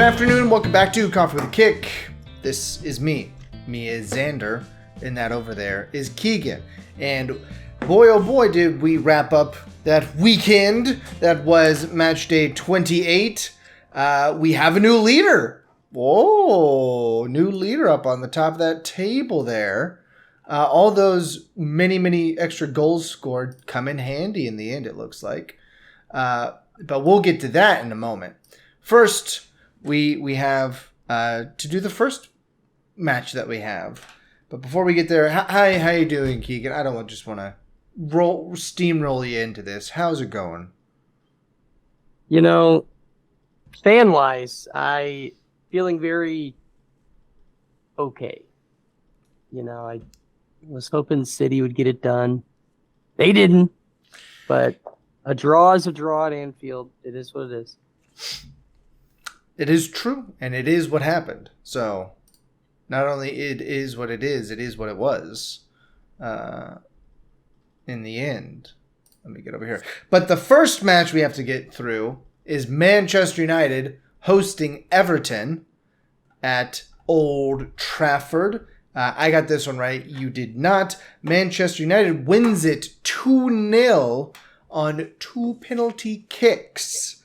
afternoon. Welcome back to Coffee with a Kick. This is me. Me is Xander, and that over there is Keegan. And boy, oh boy, did we wrap up that weekend that was Matchday 28. We have a new leader. Whoa, new leader up on the top of that table there. All those many extra goals scored come in handy in the end, it looks like. But we'll get to that in a moment. First, we have to do the first match that we have. But before we get there, how you doing, Keegan? I don't just want to steamroll you into this. How's it going? You know, fan-wise, I feeling very okay. You know, I was hoping City would get it done. They didn't, but a draw is a draw at Anfield. It is what it is. It is true, and it is what happened. So, not only it is what it is what it was. In the end. Let me get over here. But the first match we have to get through is Manchester United hosting Everton at Old Trafford. I got this one right. You did not. Manchester United wins it 2-0 on 2 penalty kicks.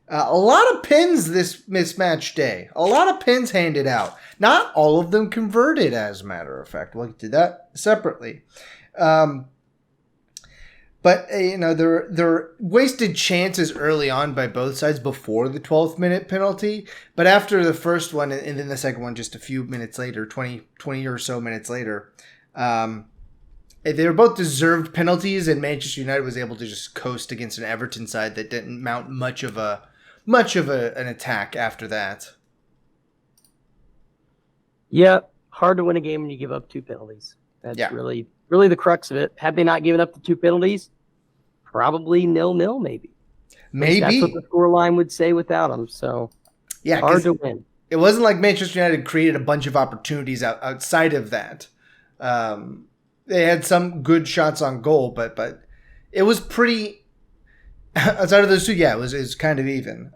A lot of pins this mismatch day. A lot of pins handed out. Not all of them converted, as a matter of fact. We'll get to that separately. But, you know, there were wasted chances early on by both sides before the 12th minute penalty. But after the first one and then the second one just a few minutes later, 20 or so minutes later, they were both deserved penalties, and Manchester United was able to just coast against an Everton side that didn't mount much of an attack after that. Yeah, hard to win a game when you give up 2 penalties. That's really the crux of it. Had they not given up the 2 penalties, probably 0-0 maybe. Maybe. That's what the scoreline would say without them. So yeah, hard to win. It wasn't like Manchester United created a bunch of opportunities outside of that. They had some good shots on goal, but it was pretty... Outside of those two, it was kind of even,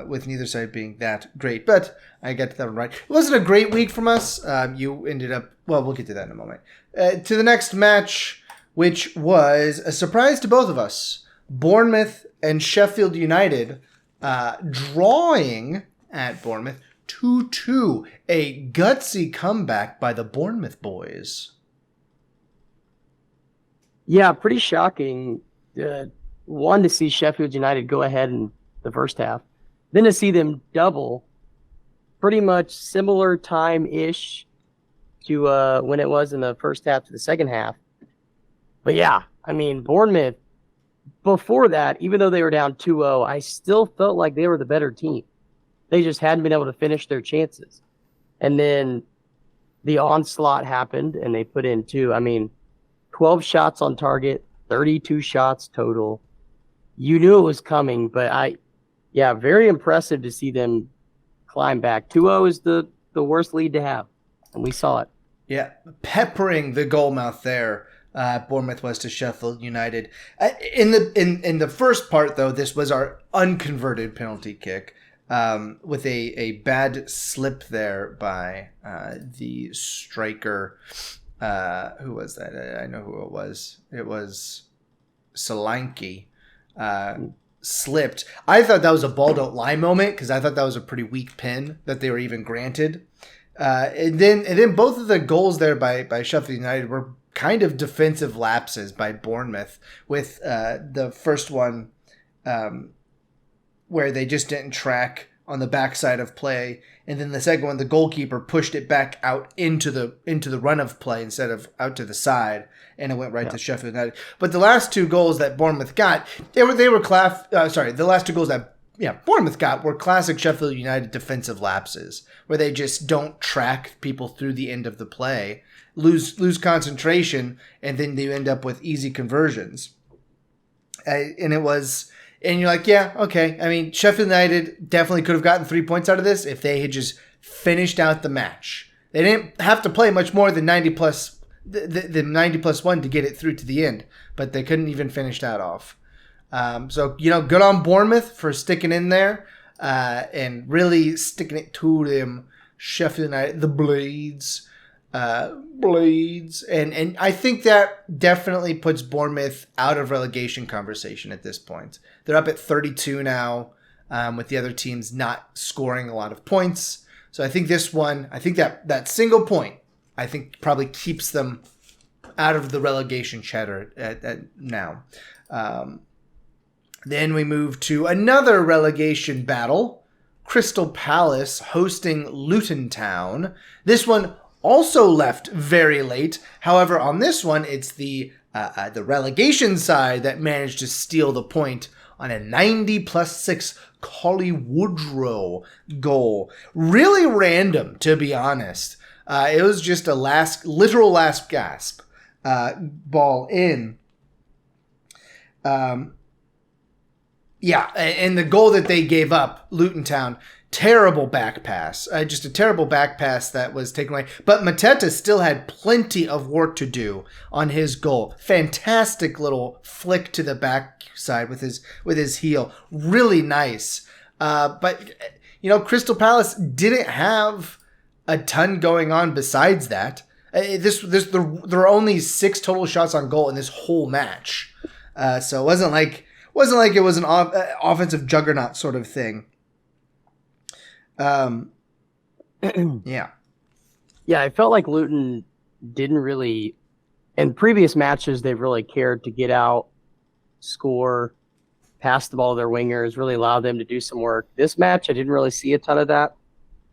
with neither side being that great. But I got that one right. It wasn't a great week from us. You ended up... Well, we'll get to that in a moment. To the next match, which was a surprise to both of us. Bournemouth and Sheffield United drawing at Bournemouth 2-2. A gutsy comeback by the Bournemouth boys. Yeah, pretty shocking. One, to see Sheffield United go ahead in the first half. Then to see them double pretty much similar time-ish to when it was in the first half to the second half. But yeah, I mean, Bournemouth, before that, even though they were down 2-0, I still felt like they were the better team. They just hadn't been able to finish their chances. And then the onslaught happened, and they put in 2. I mean, 12 shots on target, 32 shots total. You knew it was coming, but very impressive to see them climb back. 2-0 is the worst lead to have, and we saw it. Yeah, peppering the goal mouth there. Bournemouth was to Sheffield United. In the first part, though, this was our unconverted penalty kick with a bad slip there by the striker. Who was that? I know who it was. It was Solanke. Slipped. I thought that was a ball don't lie moment because I thought that was a pretty weak pin that they were even granted. And then both of the goals there by Sheffield United were kind of defensive lapses by Bournemouth, with the first one where they just didn't track on the backside of play, and then the second one, the goalkeeper pushed it back out into the run of play instead of out to the side, and it went right to Sheffield United. But the last 2 goals that Bournemouth got, the last 2 goals that Bournemouth got were classic Sheffield United defensive lapses, where they just don't track people through the end of the play, lose concentration, and then they end up with easy conversions. And you're like, yeah, okay. I mean, Sheffield United definitely could have gotten 3 points out of this if they had just finished out the match. They didn't have to play much more than 90 plus 1 to get it through to the end, but they couldn't even finish that off. So, good on Bournemouth for sticking in there. and really sticking it to them. Sheffield United, the Blades. And I think that definitely puts Bournemouth out of relegation conversation at this point. They're up at 32 now, with the other teams not scoring a lot of points. So I think that single point, I think probably keeps them out of the relegation chatter at now. Then we move to another relegation battle. Crystal Palace hosting Luton Town. This one also left very late. However, on this one, it's the relegation side that managed to steal the point on a 90+6 Collie Woodrow goal. Really random, to be honest. It was just a literal last gasp ball in. Yeah, and the goal that they gave up, Luton Town, terrible back pass. Just a terrible back pass that was taken away. But Mateta still had plenty of work to do on his goal. Fantastic little flick to the backside with his heel. Really nice. But, Crystal Palace didn't have a ton going on besides that. There were only 6 total shots on goal in this whole match. So it wasn't like it was an offensive juggernaut sort of thing. Yeah. Yeah, I felt like Luton didn't really, in previous matches, they've really cared to get out, score, pass the ball to their wingers, really allow them to do some work. This match, I didn't really see a ton of that,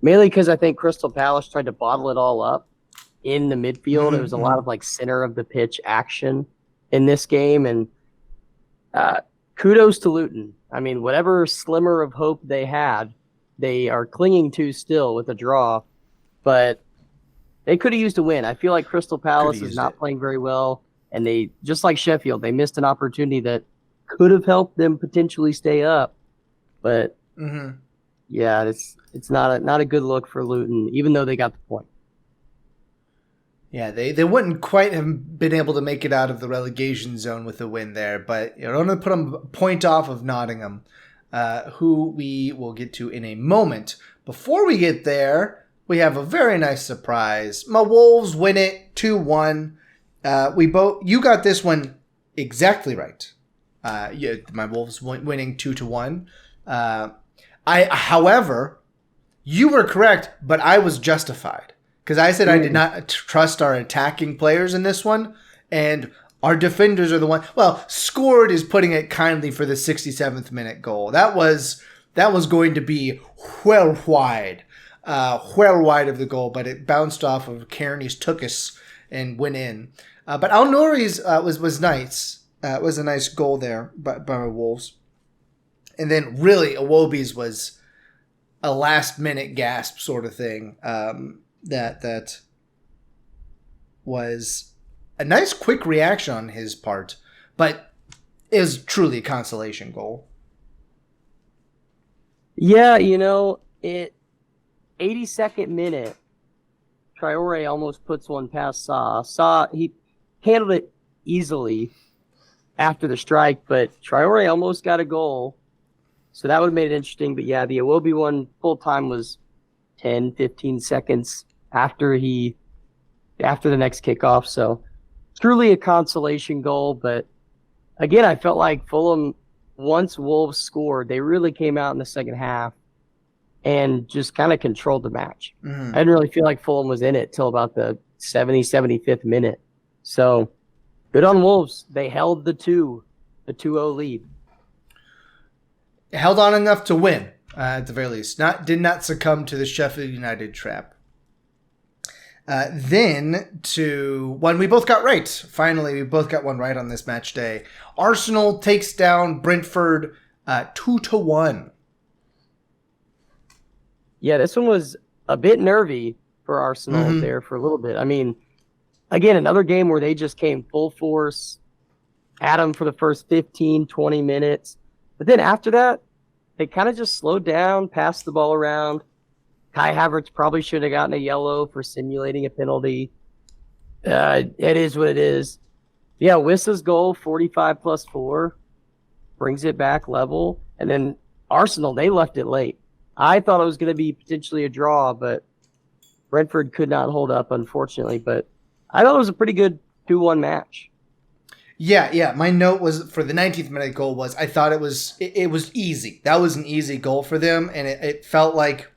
mainly because I think Crystal Palace tried to bottle it all up in the midfield. It was a lot of center of the pitch action in this game, and kudos to Luton. I mean, whatever slimmer of hope they had, they are clinging to still with a draw, but they could have used a win. I feel like Crystal Palace is not playing very well, and they, just like Sheffield, they missed an opportunity that could have helped them potentially stay up. But yeah, it's not a good look for Luton, even though they got the point. Yeah, they wouldn't quite have been able to make it out of the relegation zone with a win there, but I'm going to put them a point off of Nottingham, who we will get to in a moment. Before we get there, we have a very nice surprise. My Wolves win it 2-1. You got this one exactly right. My Wolves winning 2-1. However, you were correct, but I was justified. Because I said I did not trust our attacking players in this one, and our defenders are the one. Well, scored is putting it kindly for the 67th minute goal. That was going to be well wide of the goal, but it bounced off of Kearney's Tookus and went in. But Al Nouri's was nice. It was a nice goal there by my Wolves, and then really Iwobi's was a last minute gasp sort of thing. That was a nice quick reaction on his part, but it was truly a consolation goal. Yeah, 82nd minute, Traore almost puts one past Sa. Sa, he handled it easily after the strike, but Traore almost got a goal, so that would have made it interesting. But yeah, the Iwobi one full time was 10, 15 seconds after the next kickoff. So truly a consolation goal. But again, I felt like Fulham, once Wolves scored, they really came out in the second half and just kind of controlled the match. I didn't really feel like Fulham was in it till about the 75th minute. So good on Wolves. They held the 2-0 lead. Held on enough to win, at the very least. Did not succumb to the Sheffield United trap. Then to one we both got right. Finally, we both got one right on this match day. Arsenal takes down Brentford 2-1. Yeah, this one was a bit nervy for Arsenal there for a little bit. I mean, again, another game where they just came full force at them for the first 15, 20 minutes. But then after that, they kind of just slowed down, passed the ball around. Kai Havertz probably should have gotten a yellow for simulating a penalty. It is what it is. Yeah, Wissa's goal, 45+4, brings it back level. And then Arsenal, they left it late. I thought it was going to be potentially a draw, but Brentford could not hold up, unfortunately. But I thought it was a pretty good 2-1 match. Yeah. My note was for the 19th minute goal was I thought it was easy. That was an easy goal for them, and it felt like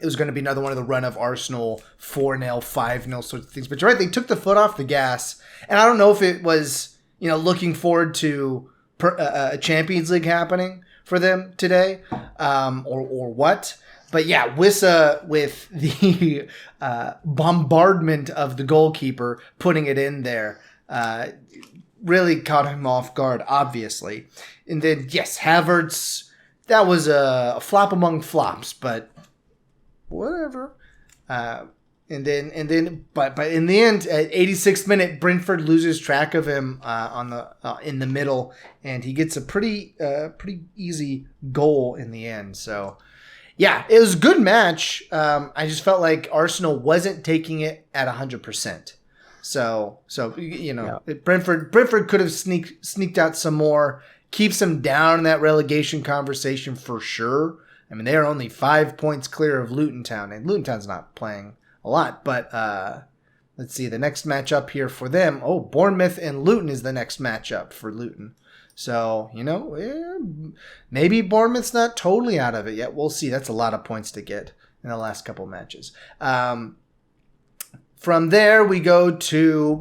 it was going to be another one of the run of Arsenal 4-0, 5-0 sorts of things. But you're right, they took the foot off the gas, and I don't know if it was looking forward to a Champions League happening for them today, or what. But yeah, Wissa with the bombardment of the goalkeeper putting it in there. Really caught him off guard, obviously. And then, yes, Havertz, that was a flop among flops, but whatever. But in the end, at 86th minute, Brentford loses track of him in the middle, and he gets a pretty easy goal in the end. So, yeah, it was a good match. I just felt like Arsenal wasn't taking it at 100%. So yeah. Brentford could have sneaked out some more, keeps them down in that relegation conversation for sure. I mean, they are only 5 points clear of Luton Town, and Luton Town's not playing a lot. But let's see, the next matchup here for them. Oh, Bournemouth and Luton is the next matchup for Luton. So, maybe Bournemouth's not totally out of it yet. We'll see. That's a lot of points to get in the last couple matches. From there, we go to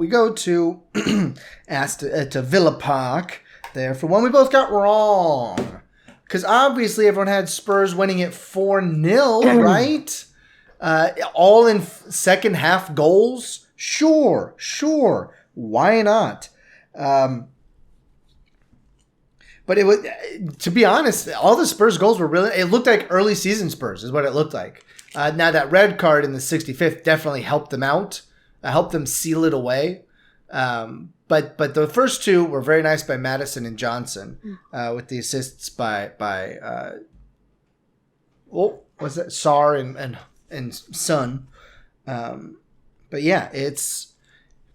Villa Park there for one we both got wrong. Because obviously everyone had Spurs winning it 4-0, right? All in second half goals? Sure. Why not? But it was, to be honest, all the Spurs goals were really, it looked like early season Spurs is what it looked like. Now that red card in the 65th definitely helped them out, helped them seal it away. But the first two were very nice by Madison and Johnson, with the assists by was that Sarr and Son. But yeah, it's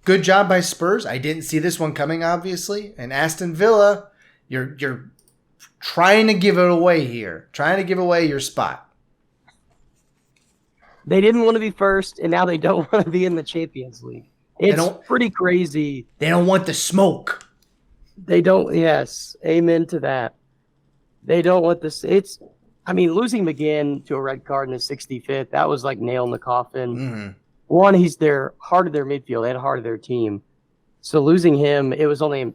good job by Spurs. I didn't see this one coming, obviously. And Aston Villa, you're trying to give it away here, trying to give away your spot. They didn't want to be first, and now they don't want to be in the Champions League. It's pretty crazy. They don't want the smoke. They don't. Yes, amen to that. They don't want this. Losing McGinn to a red card in the 65th, that was like nail in the coffin. Mm-hmm. One, he's their heart of their midfield. They had heart of their team. So losing him, it was only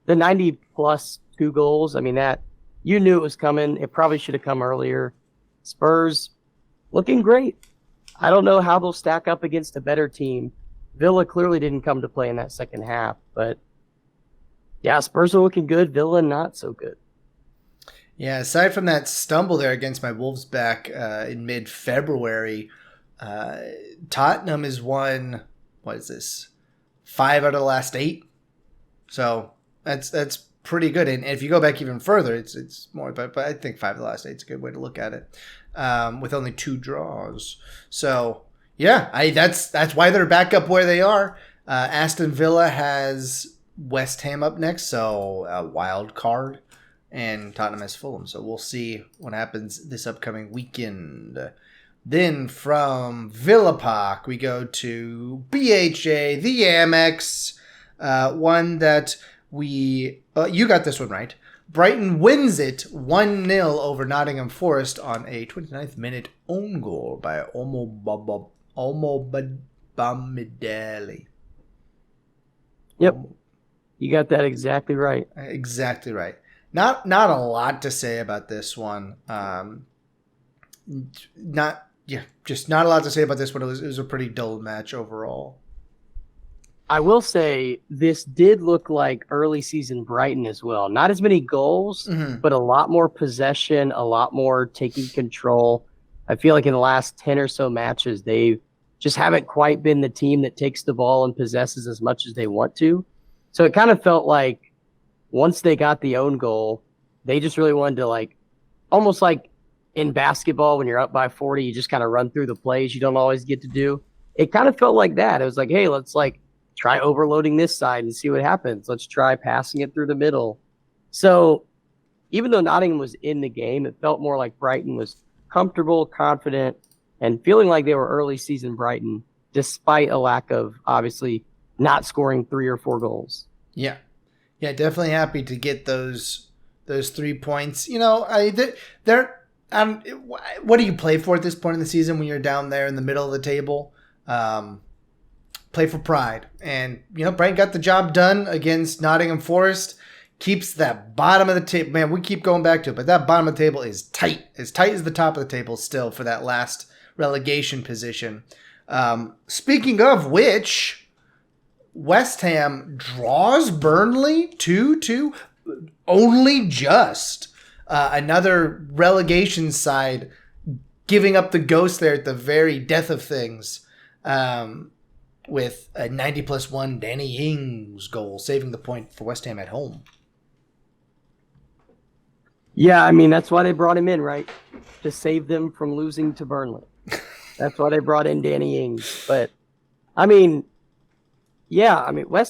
the 90 plus 2 goals. I mean, that you knew it was coming. It probably should have come earlier. Spurs looking great. I don't know how they'll stack up against a better team. Villa clearly didn't come to play in that second half, but yeah, Spurs are looking good. Villa not so good. Yeah, aside from that stumble there against my Wolves back in mid-February, Tottenham has won, 5 out of the last 8? So that's pretty good. And if you go back even further, it's more, but I think 5 of the last 8 is a good way to look at it, with only 2 draws. So yeah, that's why they're back up where they are. Aston Villa has West Ham up next, so a wild card, and Tottenham has Fulham. So we'll see what happens this upcoming weekend. Then from Villa Park, we go to BHA, the Amex, one that you got this one right. Brighton wins it 1-0 over Nottingham Forest on a 29th minute own goal by Bamidele. Yep. You got that exactly right. Exactly right. Not a lot to say about this one. Just not a lot to say about this one. It was a pretty dull match overall. I will say this did look like early season Brighton as well. Not as many goals, but a lot more possession, a lot more taking control. I feel like in the last 10 or so matches, they just haven't quite been the team that takes the ball and possesses as much as they want to. So it kind of felt like once they got the own goal, they just really wanted to, almost like in basketball when you're up by 40, you just kind of run through the plays you don't always get to do. It kind of felt like that. It was like, hey, let's try overloading this side and see what happens. Let's try passing it through the middle. So even though Nottingham was in the game, it felt more like Brighton was comfortable, confident, and feeling like they were early season Brighton, despite a lack of, obviously, not scoring 3 or 4 goals. Yeah. Yeah, definitely happy to get those 3 points. What do you play for at this point in the season when you're down there in the middle of the table? Play for pride. And, Brighton got the job done against Nottingham Forest. Keeps that bottom of the table. Man, we keep going back to it, but that bottom of the table is tight. As tight as the top of the table still for that last relegation position. Speaking of which, West Ham draws Burnley 2-2. Only just. Another relegation side giving up the ghost there at the very death of things. With a 90+1 Danny Ings goal, saving the point for West Ham at home. Yeah, I mean, that's why they brought him in, right? To save them from losing to Burnley. That's why they brought in Danny Ings. But, West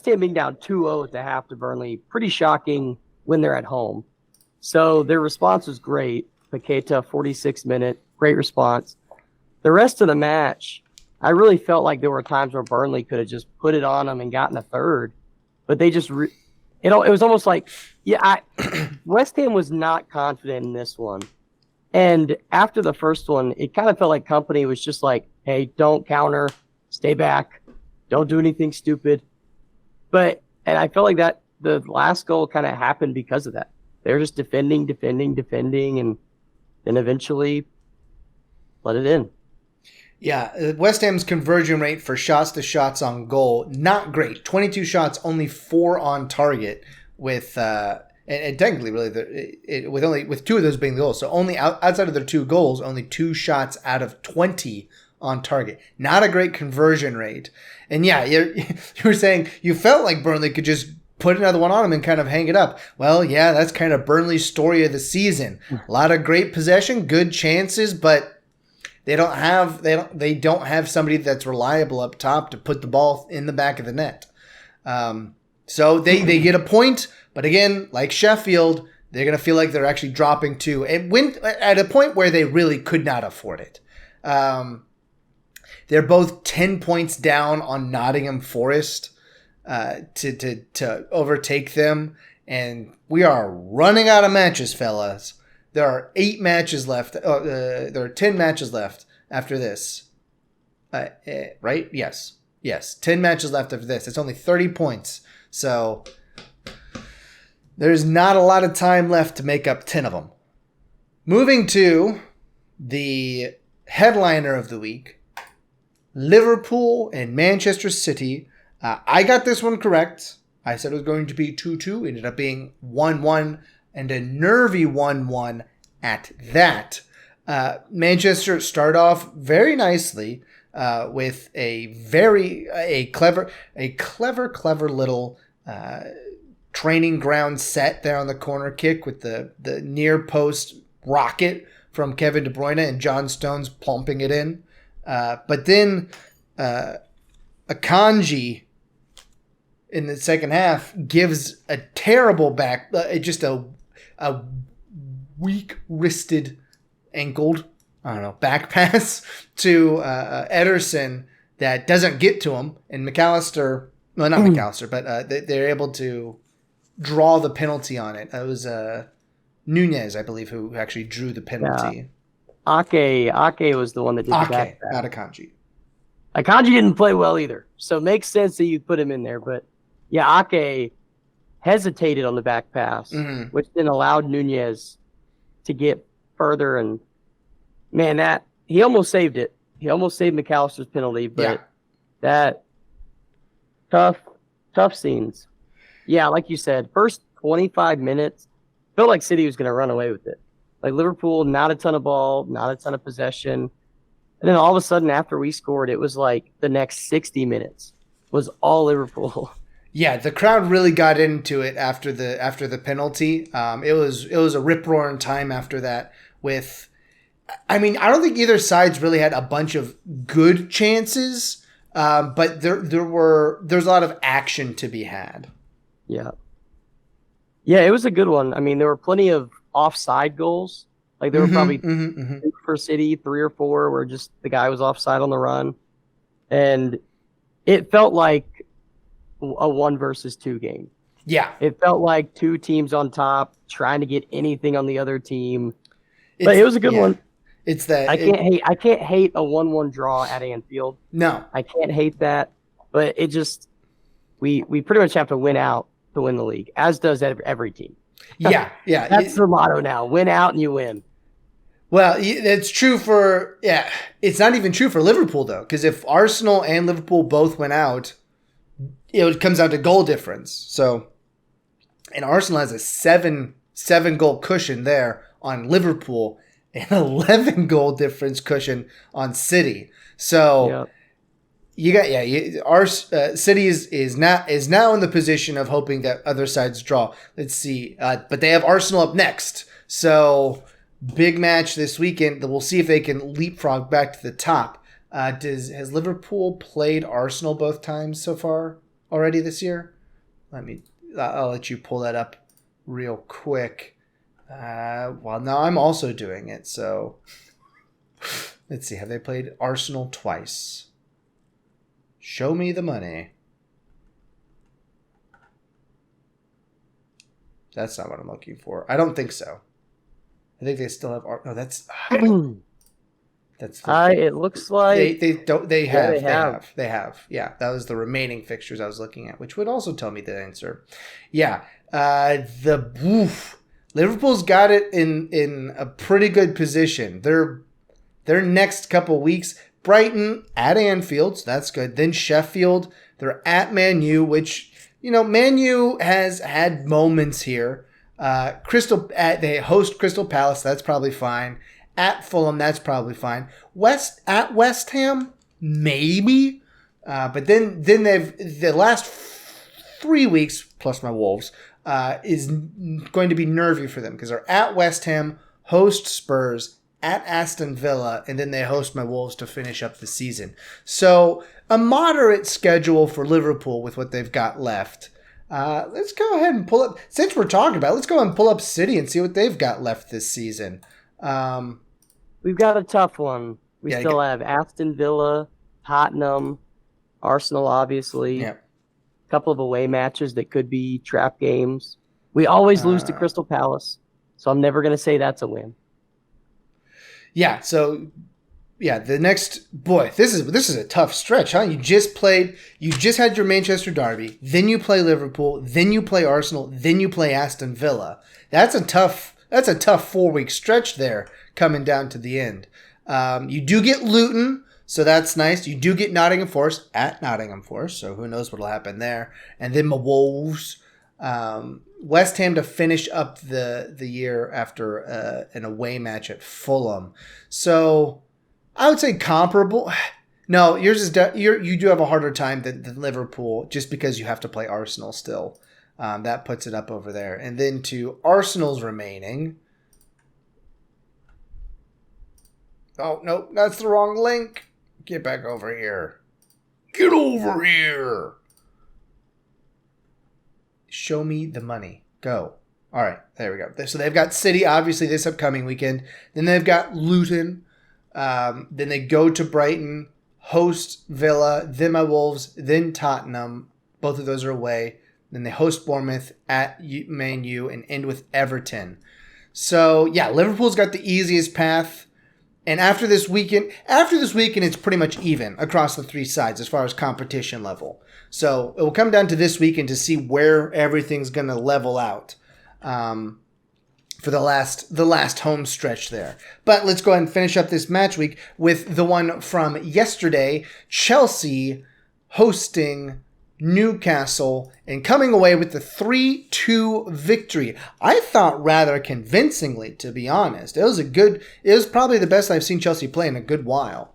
Ham being down 2-0 at the half to Burnley, pretty shocking when they're at home. So their response was great. Paqueta, 46 minute, great response. The rest of the match, I really felt like there were times where Burnley could have just put it on them and gotten a third. But they just it was almost like, West Ham was not confident in this one. And after the first one, it kind of felt like Company was just like, hey, don't counter, stay back, don't do anything stupid. And I felt like that the last goal kind of happened because of that. They're just defending, and then eventually let it in. Yeah, West Ham's conversion rate for shots to shots on goal, not great. 22 shots, only 4 on target with, and technically really, with 2 of those being the goals. So only outside of their 2 goals, only 2 shots out of 20 on target. Not a great conversion rate. And yeah, you were saying you felt like Burnley could just put another one on them and kind of hang it up. Well, yeah, that's kind of Burnley's story of the season. A lot of great possession, good chances, but they don't have somebody that's reliable up top to put the ball in the back of the net. So they get a point, but again, like Sheffield, they're going to feel like they're actually dropping too. And when at a point where they really could not afford it. They're both 10 points down on Nottingham Forest to overtake them, and we are running out of matches, fellas. There are 8 matches left. There are 10 matches left after this. Right? Yes. 10 matches left after this. It's only 30 points. So there's not a lot of time left to make up 10 of them. Moving to the headliner of the week, Liverpool and Manchester City. I got this one correct. I said it was going to be 2-2. Ended up being 1-1. And a nervy 1-1 at that. Manchester start off very nicely with a clever little training ground set there on the corner kick with the near post rocket from Kevin De Bruyne and John Stones pumping it in. But then Akanji in the second half gives a terrible back, just a weak-wristed, ankled, back pass to Ederson that doesn't get to him. And McAllister, well, not McAllister, but they're able to draw the penalty on it. It was Nunez, I believe, who actually drew the penalty. Yeah. Ake was the one that did the back pass. Not Akanji. Akanji didn't play well either, so it makes sense that you put him in there. But yeah, Ake hesitated on the back pass, which then allowed Nunez to get further. And man, he almost saved it. He almost saved McAllister's penalty, but that tough scenes. Yeah, like you said, first 25 minutes, felt like City was going to run away with it. Like Liverpool, not a ton of ball, not a ton of possession. And then all of a sudden, after we scored, it was like the next 60 minutes was all Liverpool. Yeah, the crowd really got into it after the penalty. It was a rip-roaring time after that. I don't think either side's really had a bunch of good chances, but there's a lot of action to be had. Yeah, it was a good one. I mean, there were plenty of offside goals. Like there were probably 2 for City, 3 or 4 where just the guy was offside on the run. And it felt like a 1 versus 2 game. Yeah. It felt like 2 teams on top trying to get anything on the other team. But it was a good one. It's that I can't hate a 1-1 draw at Anfield. No. I can't hate that. But it just we pretty much have to win out to win the league, as does every team. Yeah. That's the motto now. Win out and you win. Well, it's true for it's not even true for Liverpool though, because if Arsenal and Liverpool both went out, it comes down to goal difference. So, and Arsenal has a 7 goal cushion there on Liverpool, an 11 goal difference cushion on City. So you got our City is now in the position of hoping that other sides draw. Let's see, but they have Arsenal up next. So big match this weekend. We'll see if they can leapfrog back to the top. Has Liverpool played Arsenal both times so far already this year? I'll let you pull that up real quick. Well, now I'm also doing it. So let's see. Have they played Arsenal twice? Show me the money. That's not what I'm looking for. I don't think so. I think they still have. No, that's. That's. It looks like they have. Yeah, that was the remaining fixtures I was looking at, which would also tell me the answer. Yeah, Liverpool's got it in a pretty good position. Their next couple weeks, Brighton at Anfield, so that's good. Then Sheffield, they're at Man U, which Man U has had moments here. They host Crystal Palace, that's probably fine. At Fulham, that's probably fine. At West Ham, maybe. But then they've the last 3 weeks plus my Wolves is going to be nervy for them because they're at West Ham, host Spurs, at Aston Villa, and then they host my Wolves to finish up the season. So a moderate schedule for Liverpool with what they've got left. Let's go ahead and pull up, since we're talking about it, let's go ahead and pull up City and see what they've got left this season. We've got a tough one. We still have Aston Villa, Tottenham, Arsenal, obviously. Yeah. A couple of away matches that could be trap games. We always lose to Crystal Palace, so I'm never going to say that's a win. Yeah, so the next this is a tough stretch, huh? You just had your Manchester derby, then you play Liverpool, then you play Arsenal, then you play Aston Villa. That's a tough 4-week stretch there coming down to the end. You do get Luton, so that's nice. You do get Nottingham Forest at Nottingham Forest, so who knows what'll happen there. And then my Wolves, West Ham to finish up the year after an away match at Fulham. So I would say comparable. No, yours is you do have a harder time than Liverpool just because you have to play Arsenal still. That puts it up over there. And then to Arsenal's remaining. Oh, no, that's the wrong link. Get back over here. Get over here. Show me the money. Go. All right, there we go. So they've got City, obviously, this upcoming weekend. Then they've got Luton. Then they go to Brighton, host Villa, then my Wolves, then Tottenham. Both of those are away. Then they host Bournemouth at Man U and end with Everton. So, yeah, Liverpool's got the easiest path. And after this weekend, it's pretty much even across the 3 sides as far as competition level. So it will come down to this weekend to see where everything's going to level out for the last home stretch there. But let's go ahead and finish up this match week with the one from yesterday, Chelsea hosting Newcastle and coming away with the 3-2 victory. I thought rather convincingly, to be honest. It was probably the best I've seen Chelsea play in a good while.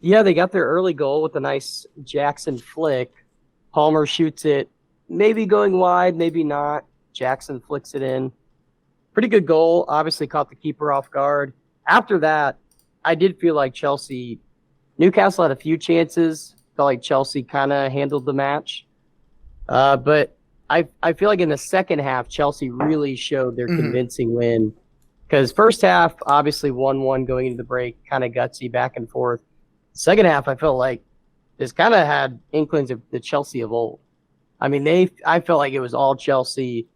Yeah, they got their early goal with a nice Jackson flick. Palmer shoots it, maybe going wide, maybe not. Jackson flicks it in. Pretty good goal. Obviously caught the keeper off guard. After that, I did feel like Newcastle had a few chances. Felt like Chelsea kind of handled the match. But I feel like in the second half, Chelsea really showed their convincing win. Because first half, obviously 1-1 going into the break, kind of gutsy back and forth. Second half, I felt like this kind of had inklings of the Chelsea of old. I mean, I felt like it was all Chelsea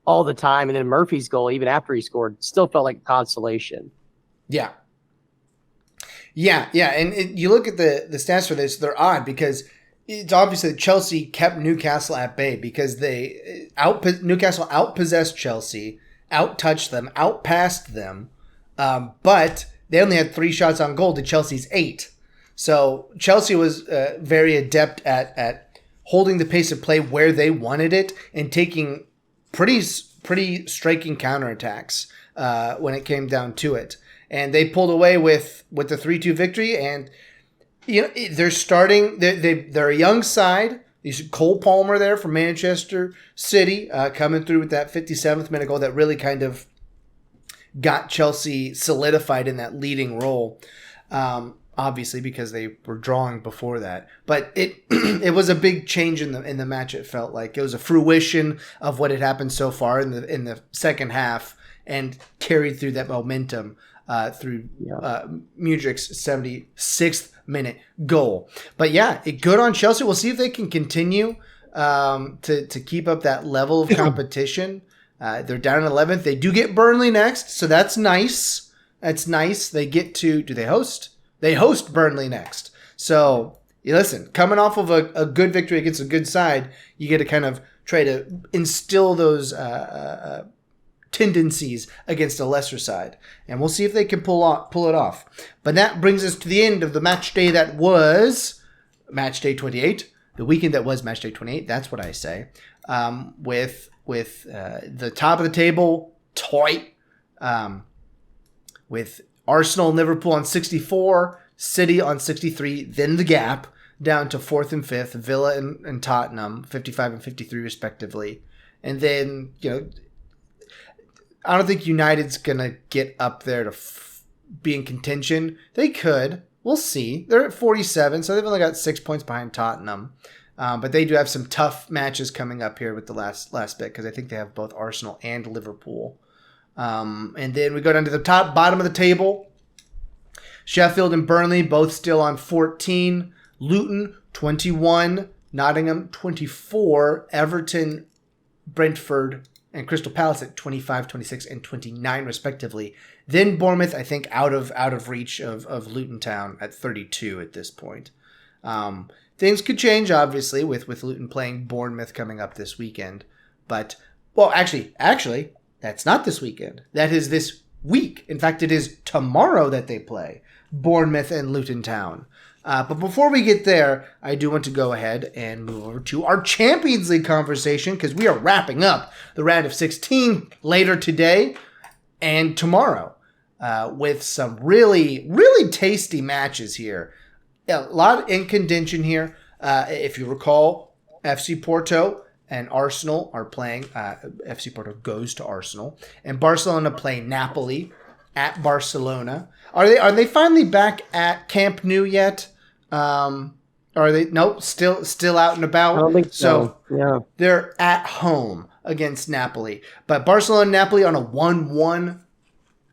all the time. And then Murphy's goal, even after he scored, still felt like consolation. Yeah. Yeah. And you look at the stats for this, they're odd because it's obviously that Chelsea kept Newcastle at bay because Newcastle outpossessed Chelsea, outtouched them, outpassed them, but they only had 3 shots on goal to Chelsea's 8. So Chelsea was very adept at holding the pace of play where they wanted it and taking pretty striking counterattacks when it came down to it. And they pulled away with the 3-2 victory. And they're starting. They're a young side. There's Cole Palmer there from Manchester City coming through with that 57th minute goal that really kind of got Chelsea solidified in that leading role. Obviously, because they were drawing before that, but it was a big change in the match. It felt like it was a fruition of what had happened so far in the second half, and carried through that momentum through Mudryk's 76th minute goal. But yeah, good on Chelsea. We'll see if they can continue to keep up that level of competition. They're down in 11th. They do get Burnley next, so that's nice. That's nice. They get to. Do they host? They host Burnley next. So, listen, coming off of a good victory against a good side, you get to kind of try to instill those tendencies against a lesser side. And we'll see if they can pull it off. But that brings us to the end of the match day that was match day 28. The weekend that was match day 28. That's what I say. With the top of the table, tight. With Arsenal and Liverpool on 64, City on 63, then the gap down to 4th and 5th, Villa and Tottenham, 55 and 53 respectively. And then, I don't think United's going to get up there to be in contention. They could. We'll see. They're at 47, so they've only got 6 points behind Tottenham. But they do have some tough matches coming up here with the last bit because I think they have both Arsenal and Liverpool. And then we go down to the bottom of the table. Sheffield and Burnley both still on 14. Luton 21. Nottingham 24. Everton, Brentford, and Crystal Palace at 25, 26, and 29 respectively. Then Bournemouth, I think, out of reach of Luton Town at 32 at this point. Things could change, obviously, with Luton playing Bournemouth coming up this weekend. But, well, actually, that's not this weekend. That is this week. In fact, it is tomorrow that they play Bournemouth and Luton Town. But before we get there, I do want to go ahead and move over to our Champions League conversation because we are wrapping up the round of 16 later today and tomorrow with some really, really tasty matches here. A lot in contention here. If you recall, FC Porto and Arsenal are playing. FC Porto goes to Arsenal, and Barcelona play Napoli at Barcelona. Are they finally back at Camp Nou yet? Are they? Nope, still out and about. I don't think so. Yeah, they're at home against Napoli, but Barcelona and Napoli on a 1-1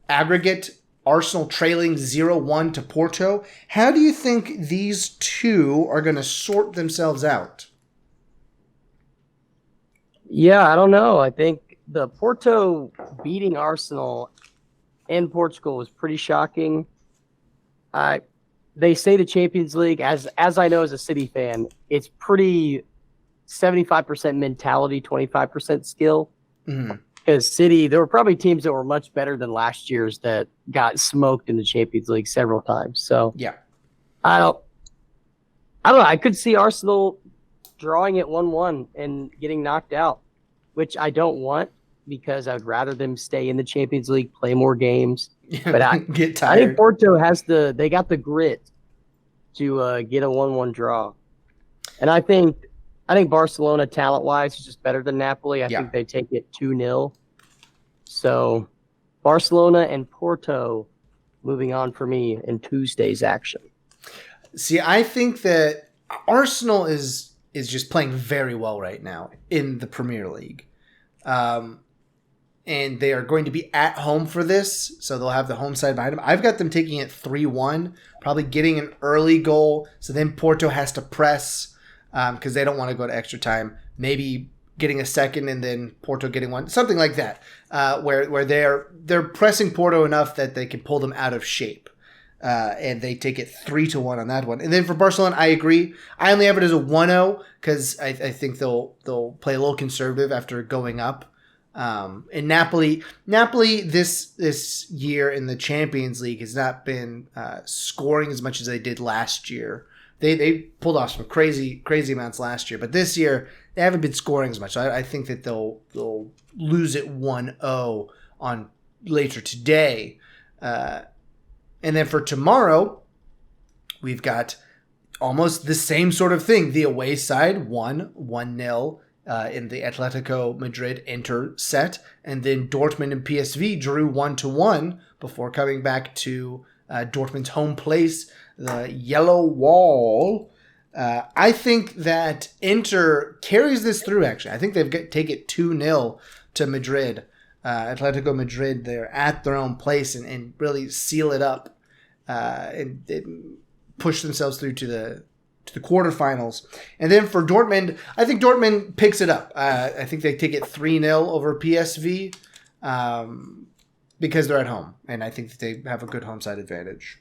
aggregate. Arsenal trailing 0-1 to Porto. How do you think these two are going to sort themselves out? Yeah, I don't know. I think the Porto beating Arsenal in Portugal was pretty shocking. They say the Champions League, as I know as a City fan, it's pretty 75% mentality, 25% skill. Mm-hmm. Because City, there were probably teams that were much better than last year's that got smoked in the Champions League several times. So yeah, I don't know. I could see Arsenal drawing it 1-1 and getting knocked out, which I don't want because I would rather them stay in the Champions League, play more games. But I get tired. I think Porto they got the grit to get a 1-1 draw, and I think Barcelona, talent-wise, is just better than Napoli. I think they take it 2-0. So, Barcelona and Porto moving on for me in Tuesday's action. See, I think that Arsenal is is just playing very well right now in the Premier League. And they are going to be at home for this, so they'll have the home side behind them. I've got them taking it 3-1, probably getting an early goal, so then Porto has to press because they don't want to go to extra time. Maybe getting a second and then Porto getting one, something like that, where they're pressing Porto enough that they can pull them out of shape. And they take it 3-1 on that one. And then for Barcelona, I agree. I only have it as a 1-0 because I think they'll play a little conservative after going up. And Napoli this year in the Champions League has not been scoring as much as they did last year. They pulled off some crazy amounts last year, but this year they haven't been scoring as much. So I think that they'll lose it 1-0 on later today. And then for tomorrow, we've got almost the same sort of thing. The away side won 1-0 in the Atletico Madrid-Inter set. And then Dortmund and PSV drew 1-1 before coming back to Dortmund's home place, the Yellow Wall. I think that Inter carries this through, actually. I think take it 2-0 to Madrid. Atletico Madrid, they're at their own place and really seal it up and push themselves through to the quarterfinals. And then for Dortmund, I think Dortmund picks it up. I think they take it 3-0 over PSV because they're at home, and I think that they have a good home side advantage.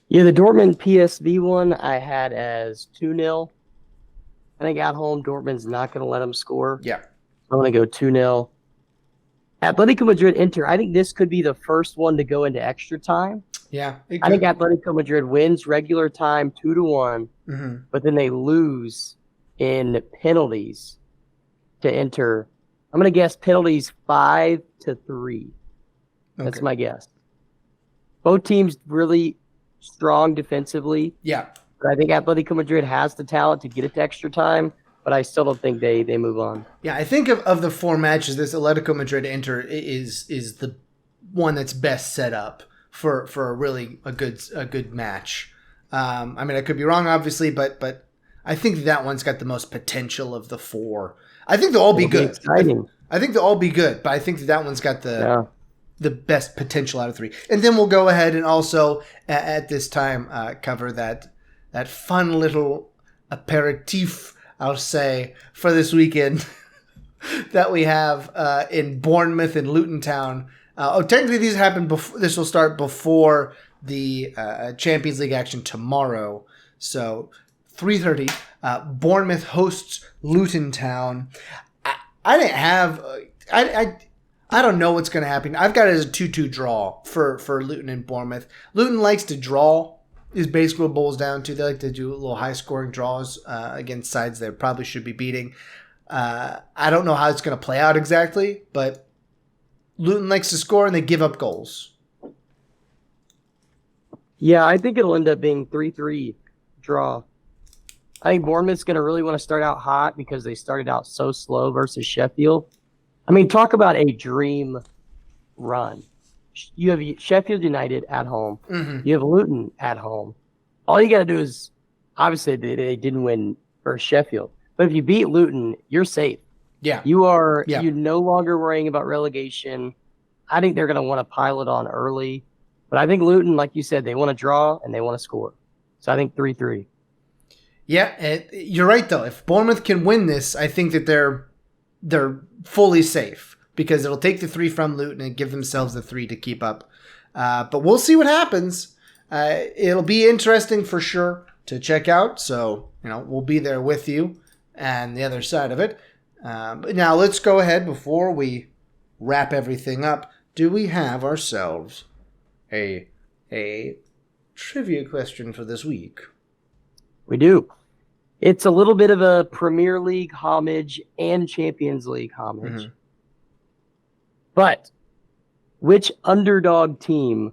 Yeah, the Dortmund PSV one I had as 2-0. I think at home Dortmund's not going to let them score. Yeah. I'm going to go 2-0. Atletico Madrid Inter, I think this could be the first one to go into extra time. Yeah. I think Atletico Madrid wins regular time 2-1, but then they lose in penalties to Inter. I'm going to guess penalties 5-3. That's my guess. Both teams really strong defensively. Yeah. But I think Atletico Madrid has the talent to get it to extra time. But I still don't think they move on. Yeah, I think of the four matches, this Atletico Madrid-Inter is the one that's best set up for a really a good match. I mean, I could be wrong, obviously, but I think that one's got the most potential of the four. I think they'll all be good. Exciting. I think they'll all be good, but I think that one's got the best potential out of three. And then we'll go ahead and also at this time cover that fun little aperitif, I'll say, for this weekend that we have in Bournemouth and Luton Town. Technically, these happen before. This will start before the Champions League action tomorrow. So 3:30, Bournemouth hosts Luton Town. I didn't have. I don't know what's going to happen. I've got it as a 2-2 draw for Luton and Bournemouth. Luton likes to draw. Is basically what it boils down to. They like to do little high-scoring draws against sides they probably should be beating. I don't know how it's going to play out exactly, but Luton likes to score and they give up goals. Yeah, I think it'll end up being 3-3 draw. I think Bournemouth's going to really want to start out hot because they started out so slow versus Sheffield. I mean, talk about a dream run. You have Sheffield United at home. You have Luton at home. All you got to do is, obviously, they didn't win versus Sheffield. But if you beat Luton, you're safe. Yeah. You're no longer worrying about relegation. I think they're going to want to pile it on early. But I think Luton, like you said, they want to draw and they want to score. So I think 3-3. Yeah, you're right, though. If Bournemouth can win this, I think that they're fully safe. Because it'll take the 3 from Luton and give themselves the 3 to keep up. But we'll see what happens. It'll be interesting for sure to check out. So, we'll be there with you and the other side of it. But now let's go ahead before we wrap everything up. Do we have ourselves a trivia question for this week? We do. It's a little bit of a Premier League homage and Champions League homage. But which underdog team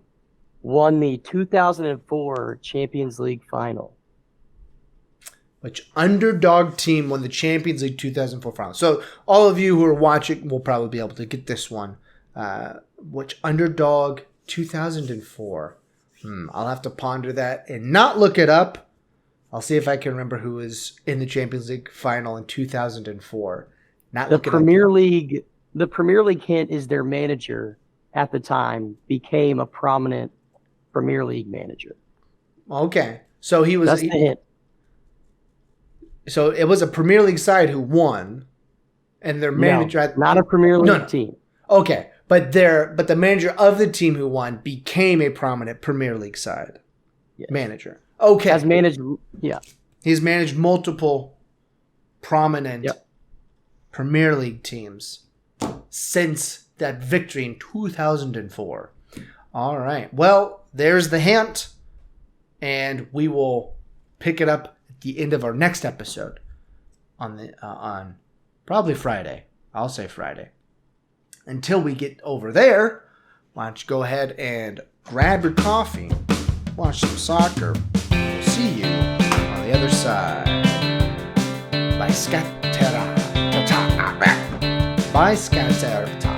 won the 2004 Champions League final? Which underdog team won the Champions League 2004 final? So all of you who are watching will probably be able to get this one. Which underdog 2004? I'll have to ponder that and not look it up I'll see if I can remember who was in the Champions League final in 2004. Not The looking Premier League, the Premier League hint is their manager at the time became a prominent Premier League manager. Okay, so he was. That's the hint. So it was a Premier League side who won, and their manager not a Premier League team. Okay, but the manager of the team who won became a prominent Premier League side manager. Okay, Has managed. Yeah, he's managed multiple prominent Premier League teams since that victory in 2004. All right, well, there's the hint, and we will pick it up at the end of our next episode on probably Friday. I'll say Friday. Until we get over there, why don't you go ahead and grab your coffee, watch some soccer. We'll see you on the other side. By Scatter. By Scatter.